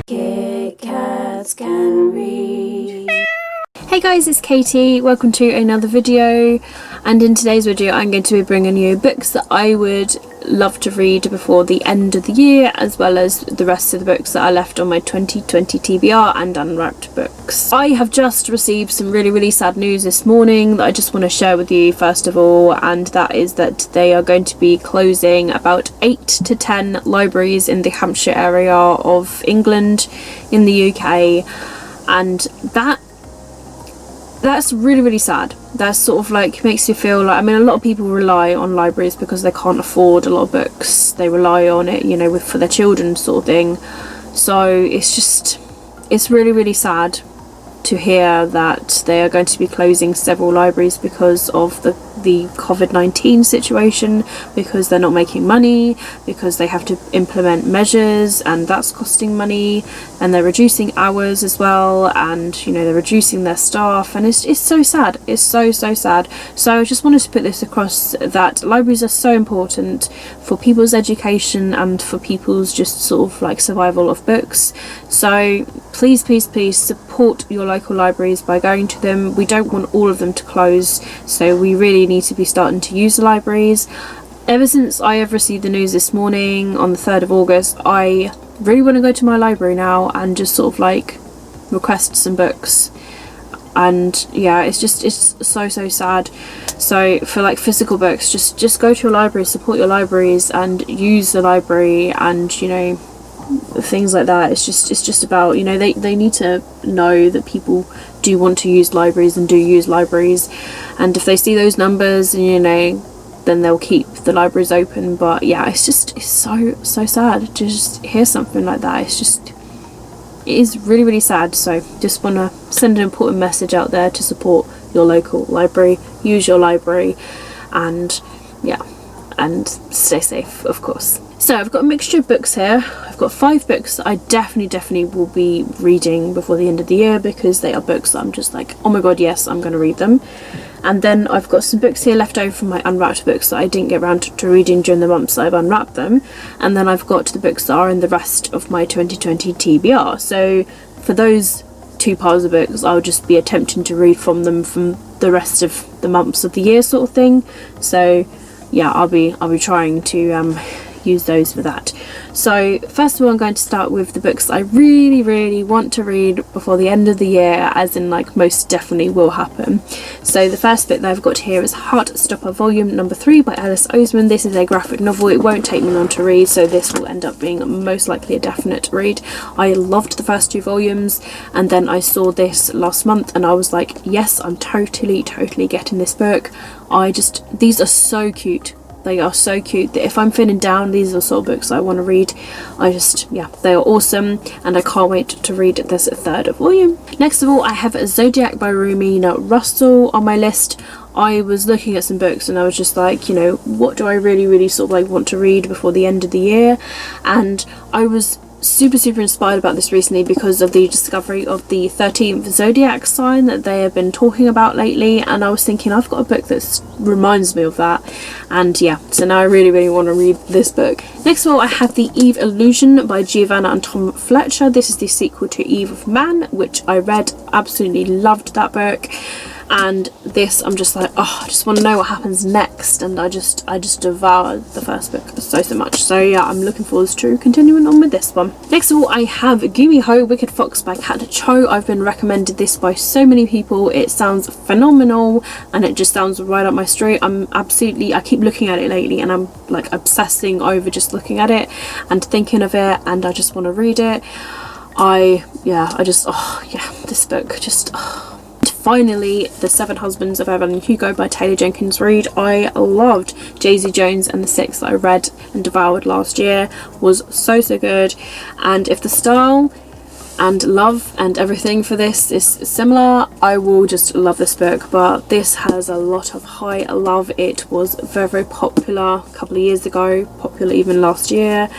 Kit Kats can read. Hey guys, it's Katie. Welcome to another video, and in today's video I'm going to be bringing you books that I would love to read before the end of the year, as well as the rest of the books that I left on my 2020 TBR and Unwrapped Books. I have just received some really sad news this morning that I just want to share with you first of all, and that is that they are going to be closing about 8 to 10 libraries in the Hampshire area of England in the UK, and that's really sad. That sort of like makes you feel like, I mean, a lot of people rely on libraries because they can't afford a lot of books. They rely on it, you know, for their children sort of thing. So it's really sad to hear that they are going to be closing several libraries because of the COVID-19 situation, because they're not making money, because they have to implement measures and that's costing money, and they're reducing hours as well, and you know, they're reducing their staff, and it's so sad. It's so sad. So I just wanted to put this across, that libraries are so important for people's education and for people's just sort of like survival of books. So please support your local libraries by going to them. We don't want all of them to close, so we really need to be starting to use the libraries. Ever since I have received the news this morning on the 3rd of August, I really want to go to my library now and just sort of like request some books. And yeah, it's so sad. So for like physical books, just go to your library, support your libraries and use the library, and you know, things like that. It's just about, you know, they need to know that people do want to use libraries and do use libraries, and if they see those numbers, and you know, then they'll keep the libraries open. But yeah, it's so sad to just hear something like that. It is really sad. So just want to send an important message out there to support your local library, use your library, and yeah, and stay safe, of course. So I've got a mixture of books here. I've got 5 books that I definitely will be reading before the end of the year, because they are books that I'm just like, oh my god, yes, I'm going to read them. And then I've got some books here left over from my Unwrapped books that I didn't get around to reading during the months that I've unwrapped them. And then I've got the books that are in the rest of my 2020 TBR. So for those 2 piles of books, I'll just be attempting to read from them from the rest of the months of the year sort of thing. So yeah, I'll be trying to use those for that. So first of all, I'm going to start with the books that I really want to read before the end of the year, as in like most definitely will happen. So the first book that I've got here is Heartstopper Volume Number 3 by Alice Oseman. This is a graphic novel. It won't take me long to read, so this will end up being most likely a definite read. I loved the first 2 volumes, and then I saw this last month and I was like, yes, I'm totally getting this book. These are so cute. They are so cute that if I'm feeling down, these are the sort of books I want to read. Yeah, they are awesome, and I can't wait to read this 3rd volume. Next of all, I have Zodiac by Rumina Russell on my list. I was looking at some books and I was just like, you know, what do I really sort of like want to read before the end of the year? And I was super inspired about this recently because of the discovery of the 13th zodiac sign that they have been talking about lately, and I was thinking, I've got a book that reminds me of that, and yeah, so now I really want to read this book. Next of all, I have The Eve Illusion by Giovanna and Tom Fletcher. This is the sequel to Eve of Man, which I read, absolutely loved that book. And this, I'm just like, oh, I just want to know what happens next, and I just devoured the first book so much. So yeah, I'm looking forward to continuing on with this one. Next of all, I have Gumiho Wicked Fox by Kat Cho. I've been recommended this by so many people. It sounds phenomenal, and it just sounds right up my street. I keep looking at it lately, and I'm like obsessing over just looking at it and thinking of it, and I just want to read it. This book just, Finally, The 7 Husbands of Evelyn Hugo by Taylor Jenkins Reid. I loved Daisy Jones and the Six that I read and devoured last year. Was so good, and if the style and love and everything for this is similar, I will just love this book. But this has a lot of high love. It was very popular a couple of years ago, popular even last year.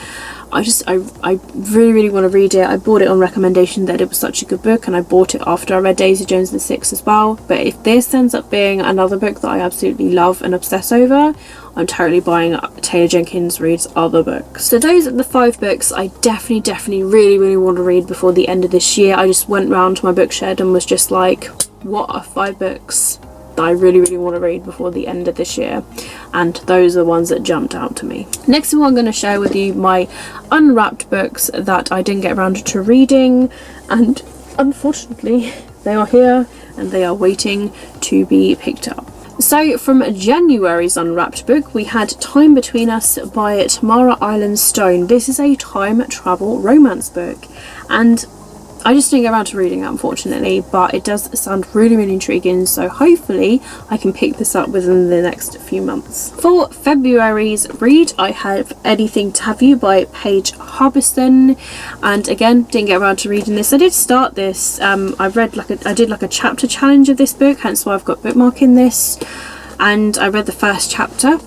I really, really want to read it. I bought it on recommendation that it was such a good book, and I bought it after I read Daisy Jones and the Six as well. But if this ends up being another book that I absolutely love and obsess over, I'm totally buying Taylor Jenkins Reid's other books. So those are the 5 books I definitely really, really want to read before the end of this year. I just went round to my bookshed and was just like, what are 5 books that I really, really want to read before the end of this year? And those are the ones that jumped out to me. Next of all, I'm going to share with you my unwrapped books that I didn't get around to reading, and unfortunately they are here and they are waiting to be picked up. So from January's unwrapped book, we had Time Between Us by Tamara Island Stone. This is a time travel romance book, and I just didn't get around to reading it, unfortunately, but it does sound really, really intriguing, so hopefully I can pick this up within the next few months. For February's read, I have Anything to Have You by Paige Harbison, and again, didn't get around to reading this. I did start this. I did like a chapter challenge of this book, hence why I've got bookmarking this, and I read the first chapter,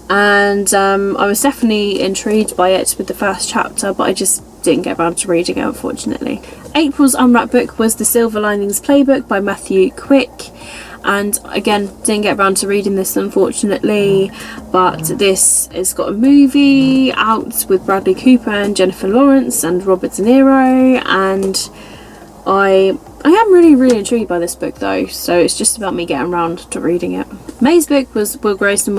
and I was definitely intrigued by it with the first chapter, but I just didn't get around to reading it, unfortunately. April's unwrapped book was The Silver Linings Playbook by Matthew Quick, and again, didn't get around to reading this, unfortunately, but this has got a movie out with Bradley Cooper and Jennifer Lawrence and Robert De Niro, and I am really, really intrigued by this book though, so it's just about me getting around to reading it. May's book was Will Grayson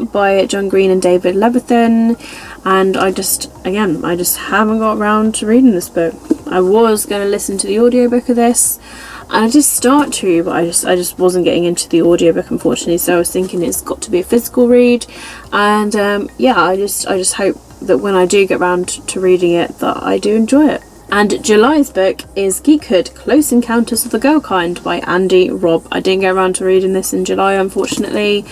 by John Green and David Levithan, and I just haven't got around to reading this book. I was going to listen to the audiobook of this, and I did start to, but I just wasn't getting into the audiobook, unfortunately, so I was thinking it's got to be a physical read, and yeah, I just hope that when I do get around to reading it that I do enjoy it. And July's book is Geekhood, Close Encounters of the Girl Kind by Andy Robb. I didn't get around to reading this in July, unfortunately,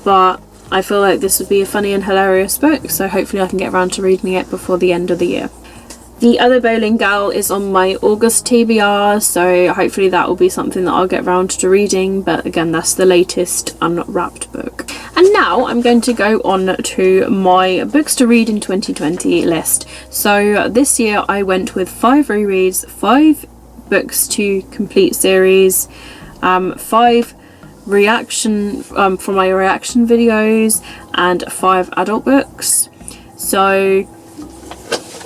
but I feel like this would be a funny and hilarious book, so hopefully I can get around to reading it before the end of the year. The Other Bowling Gal is on my August TBR, so hopefully that will be something that I'll get around to reading, but again, that's the latest unwrapped book. And now I'm going to go on to my books to read in 2020 list. So this year I went with 5 rereads, 5 books to complete series, 5 reaction from my reaction videos, and 5 adult books. So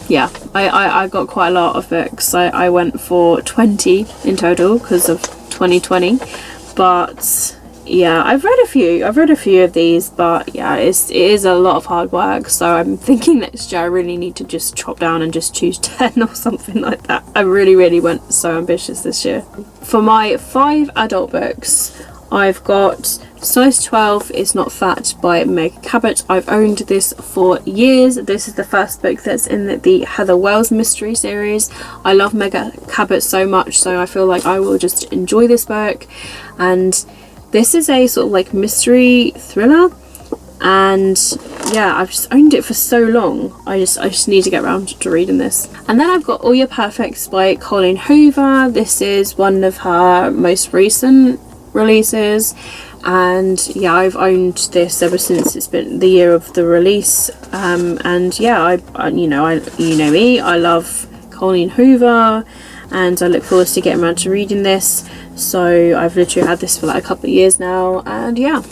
yeah, I got quite a lot of books. I went for 20 in total because of 2020, but yeah, I've read a few of these, but yeah, it is a lot of hard work, so I'm thinking next year I really need to just chop down and just choose 10 or something like that. I really went so ambitious this year. For my 5 adult books, I've got Size 12 Is Not Fat by Meg Cabot. I've owned this for years. This is the first book that's in the Heather Wells mystery series. I love Meg Cabot so much, so I feel like I will just enjoy this book. And this is a sort of like mystery thriller, and yeah, I've just owned it for so long. I just need to get around to reading this. And then I've got All Your Perfects by Colleen Hoover. This is one of her most recent releases, and yeah, I've owned this ever since it's been the year of the release. And yeah, you know me, I love Colleen Hoover, and I look forward to getting around to reading this. So I've literally had this for like a couple of years now, and yeah,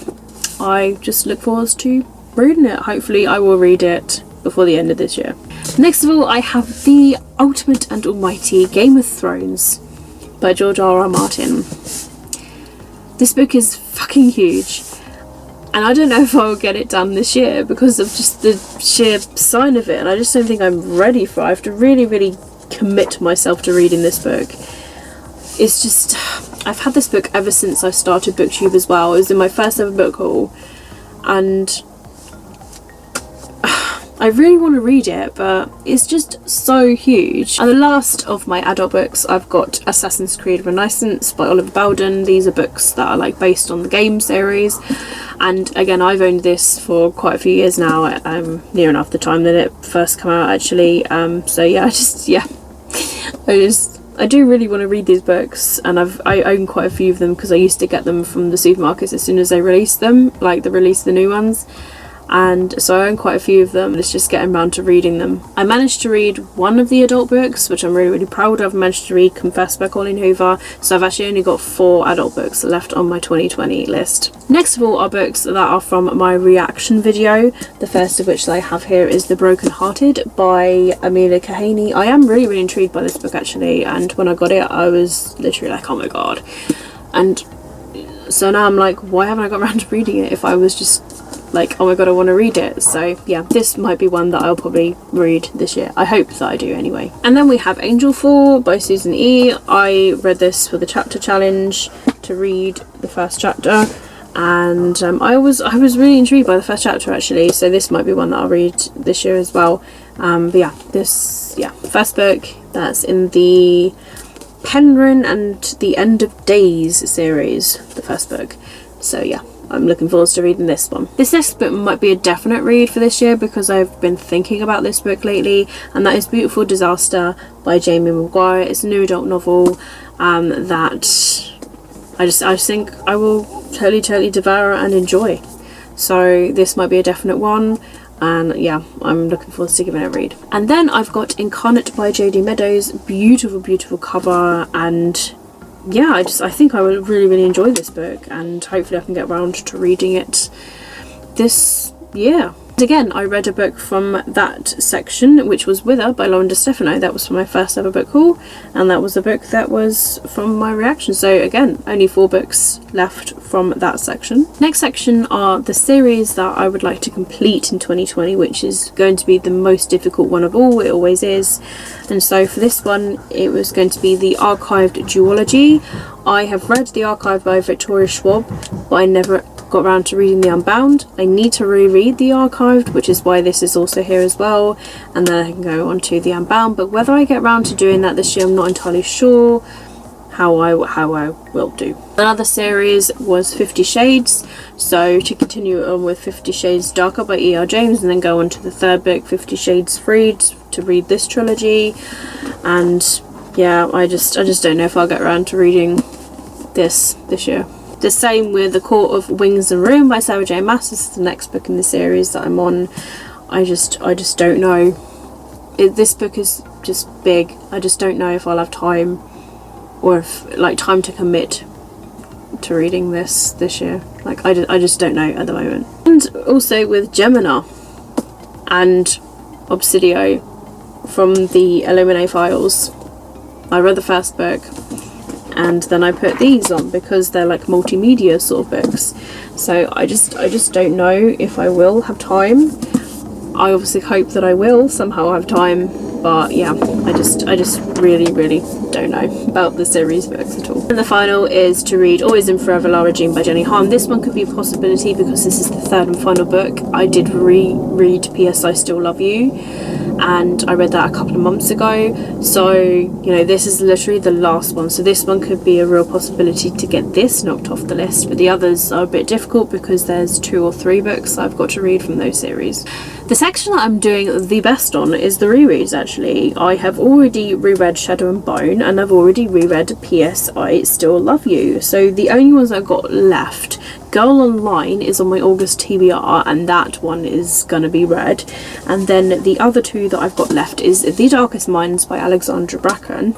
I just look forward to reading it. Hopefully I will read it before the end of this year. Next of all, I have The Ultimate and Almighty Game of Thrones by George R.R. Martin. This book is fucking huge, and I don't know if I'll get it done this year because of just the sheer sign of it, and I just don't think I'm ready for it. I have to really commit myself to reading this book. It's just, I've had this book ever since I started BookTube as well. It was in my first ever book haul, and I really want to read it, but it's just so huge. And the last of my adult books, I've got Assassin's Creed Renaissance by Oliver Belden. These are books that are like based on the game series, and again, I've owned this for quite a few years now, near enough the time that it first came out actually. So yeah, I do really want to read these books, and I own quite a few of them because I used to get them from the supermarkets as soon as they released them, like they released the new ones. and so I own quite a few of them. It's just getting around to reading them. I managed to read one of the adult books, which I'm really proud of. I managed to read Confessed by Colleen Hoover, so I've actually only got 4 adult books left on my 2020 list. Next of all are books that are from my reaction video. The first of which I have here is The Broken Hearted by Amelia Kahaney. I am really intrigued by this book actually, and when I got it I was literally like, oh my god. And so now I'm like, why haven't I got around to reading it if I was just like, oh my god, I want to read it. So yeah, this might be one that I'll probably read this year. I hope that I do anyway. And then we have Angel Fall by Susan E. I read this for the chapter challenge to read the first chapter, and I was really intrigued by the first chapter actually, so this might be one that I'll read this year as well. But yeah, first book that's in the Penryn and the End of Days series, the first book. So yeah, I'm looking forward to reading this one. This next book might be a definite read for this year because I've been thinking about this book lately, and that is Beautiful Disaster by Jamie Maguire. It's a new adult novel that I just think I will totally devour and enjoy. So this might be a definite one, and yeah, I'm looking forward to giving it a read. And then I've got Incarnate by JD Meadows. Beautiful cover, and yeah, I think I will really enjoy this book, and hopefully I can get around to reading it this year. Again, I read a book from that section, which was Wither by Lauren DeStefano. That was for my first ever book haul, and that was a book that was from my reaction. So again, only 4 books left from that section. Next section are the series that I would like to complete in 2020, which is going to be the most difficult one of all. It always is. And so for this one, it was going to be the Archived Duology. I have read The Archive by Victoria Schwab, but I never got around to reading The Unbound. I need to reread The Archived, which is why this is also here as well, and then I can go on to The Unbound. But whether I get around to doing that this year, I'm not entirely sure how I will do. Another series was 50 Shades, so to continue on with 50 Shades Darker by E.R. James, and then go on to the third book, 50 Shades Freed, to read this trilogy. And yeah, I just don't know if I'll get around to reading this year. The same with The Court of Wings and Ruin by Sarah J. Maas. This is the next book in the series that I'm on. I just don't know. This book is just big. I just don't know if I'll have time, or if time to commit to reading this year. I just don't know at the moment. And also with Gemina and Obsidio from the Illuminae files. I read the first book, and then I put these on because they're like multimedia sort of books. So I just don't know if I will have time. I obviously hope that I will somehow have time, but yeah, I just really don't know about the series books at all. And the final is to read Always and Forever Lara Jean by Jenny Han. This one could be a possibility because this is the third and final book. I did reread P.S. I Still Love You, and I read that a couple of months ago, so you know, this is literally the last one, so this one could be a real possibility to get this knocked off the list, but the others are a bit difficult because there's 2 or 3 books I've got to read from those series. The section that I'm doing the best on is the rereads actually. I have already reread Shadow and Bone, and I've already reread P.S. I Still Love You, so the only ones I've got left, Girl Online is on my August TBR, and that one is gonna be read. And then the other 2 that I've got left is The Darkest Minds by Alexandra Bracken,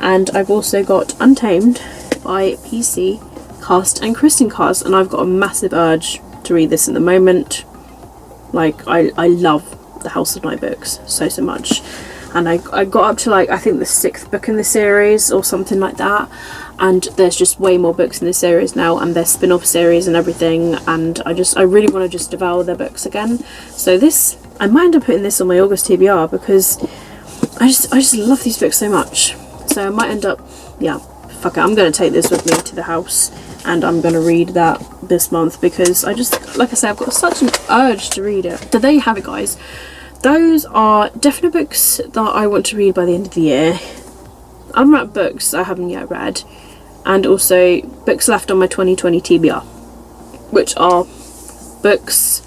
and I've also got Untamed by PC Cast and Kristen Cast, and I've got a massive urge to read this at the moment. I love the House of Night books so much, and I got up to I think the 6th book in the series or something like that, and there's just way more books in the series now, and their spin-off series and everything, and I really want to just devour their books again. So this, I might end up putting this on my August TBR because I just love these books so much. So I might end up, yeah, fuck it, I'm going to take this with me to the house, and I'm going to read that this month because I just, like I said, I've got such an urge to read it. So there you have it, guys. Those are definite books that I want to read by the end of the year. Unwrapped books I haven't yet read, and also books left on my 2020 TBR, which are books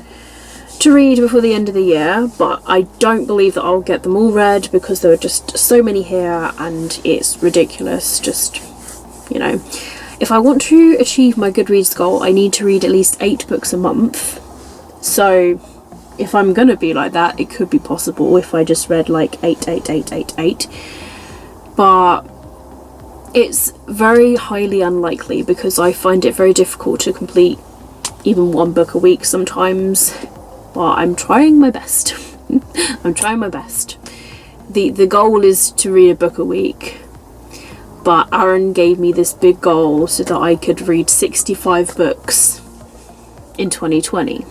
to read before the end of the year, but I don't believe that I'll get them all read because there are just so many here and it's ridiculous. Just, you know, if I want to achieve my Goodreads goal, I need to read at least 8 books a month. So if I'm gonna be like that, it could be possible if I just read like 8. But it's very highly unlikely because I find it very difficult to complete even one book a week sometimes. But I'm trying my best. I'm trying my best. The goal is to read a book a week, but Aaron gave me this big goal so that I could read 65 books in 2020.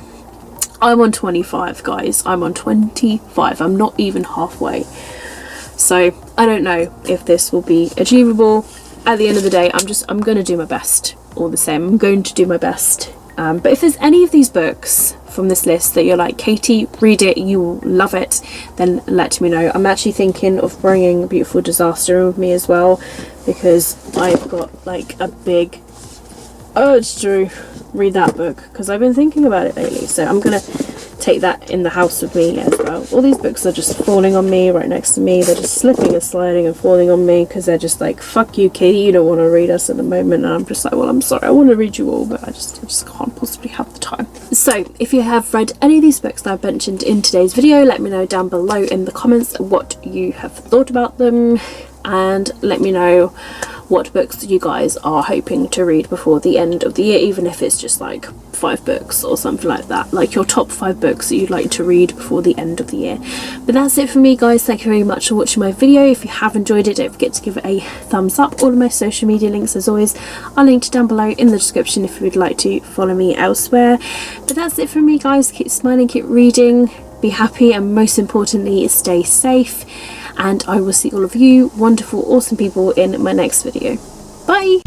I'm on 25, guys. I'm on 25. I'm not even halfway. So I don't know if this will be achievable. At the end of the day, I'm going to do my best all the same. I'm going to do my best. But if there's any of these books from this list that you're like, Katie, read it, you will love it, then let me know. I'm actually thinking of bringing Beautiful Disaster with me as well, because I've got like a big urge to read that book because I've been thinking about it lately. So I'm gonna take that in the house with me as well. All these books are just falling on me right next to me. They're just slipping and sliding and falling on me because they're just like, fuck you, Katie, you don't want to read us at the moment. And I'm just like, well, I'm sorry, I want to read you all, but I just can't possibly have the time. So if you have read any of these books that I've mentioned in today's video, let me know down below in the comments what you have thought about them, and let me know what books you guys are hoping to read before the end of the year, even if it's just like 5 books or something like that, like your top 5 books that you'd like to read before the end of the year. But that's it for me, guys. Thank you very much for watching my video. If you have enjoyed it, don't forget to give it a thumbs up. All of my social media links, as always, are linked down below in the description if you would like to follow me elsewhere. But that's it for me, guys. Keep smiling, keep reading, be happy, and most importantly, stay safe. And I will see all of you wonderful, awesome people in my next video. Bye!